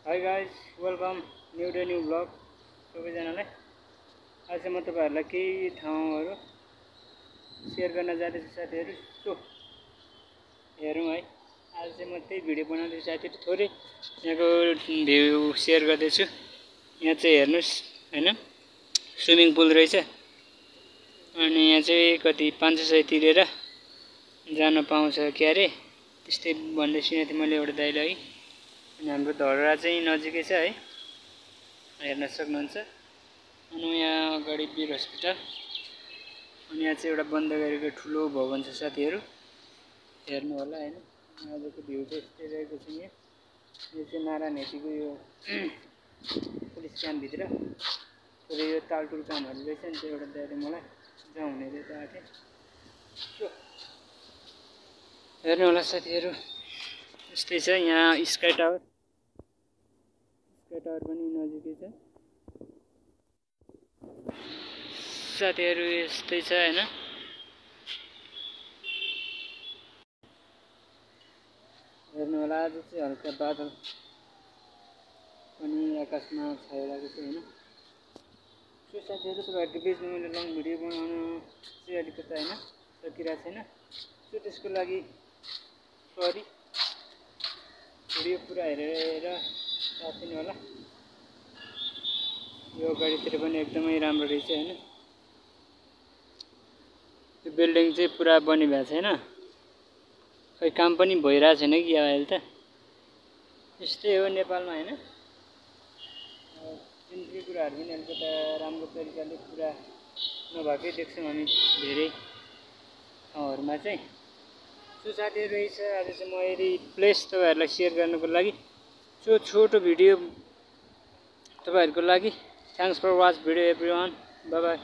Hi guys welcome new day new blog सबैजनालाई। आज चाहिँ म तपाईँहरूलाई केही ठाउँहरू सेयर गर्न जाँदैछु साथीहरू। सो हेरौँ है, आज चाहिँ म त्यही भिडियो बनाउँदैछु साथीहरू। थोरै यहाँको भ्यू सेयर गर्दैछु। यहाँ चाहिँ हेर्नुहोस् हैन, स्विमिङ पुल रहेछ। अनि यहाँ चाहिँ कति 500 सय तिरेर जान पाउँछ क्यारे, त्यस्तै भन्दै सुनेको थिएँ मैले एउटा दाइले है। अनि हाम्रो धरहरा चाहिँ नजिकै छ है, हेर्न सक्नुहुन्छ। अनि यहाँ अगाडि वीर हस्पिटल, अनि यहाँ चाहिँ एउटा बन्द गरेको ठुलो भवन छ साथीहरू, हेर्नु होला हैन। आजको भ्यू चाहिँ यस्तै रहेको छ। यहाँ यो चाहिँ नारायणहिटीको यो पुलिस क्याम्पभित्र र यो तालटुल कामहरू रहेछ नि, त्यो एउटा दाइले मलाई जहाँ हुने रहेछ आँटे। हेर्नु होला साथीहरू, यस्तै छ। यहाँ स्काई टावर पनि नजिकै छ साथीहरू, यस्तै छ हैन। हेर्नु होला, आज चाहिँ हल्का बादल पनि आकाशमा छाइरहेको छ हैन। सो साथीहरू, तपाईँहरूको बिचमा मैले लङ भिडियो बनाउनु चाहिँ अलिकति हैन सकिरहेको छैन। सो त्यसको लागि सरी। भिडियो पुरा हेरेर साथ दिनु होला। यो अगाडितिर पनि एकदमै राम्रो रहेछ हैन। यो बिल्डिङ चाहिँ पुरा बनिरहेको छैन, खै काम पनि भइरहेको छैन कि अहिले त। यस्तै हो नेपालमा हैन, जुन चाहिँ कुराहरू पनि अलिकति राम्रो तरिकाले पुरा नभएकै देख्छौँ हामी धेरै ठाउँहरूमा चाहिँ। सो साथीहरू, रहेछ आज चाहिँ म यही प्लेस तपाईँहरूलाई सेयर गर्नुको लागि सो छोटो भिडियो तपाईँहरूको लागि। Thanks for watch video everyone, bye by.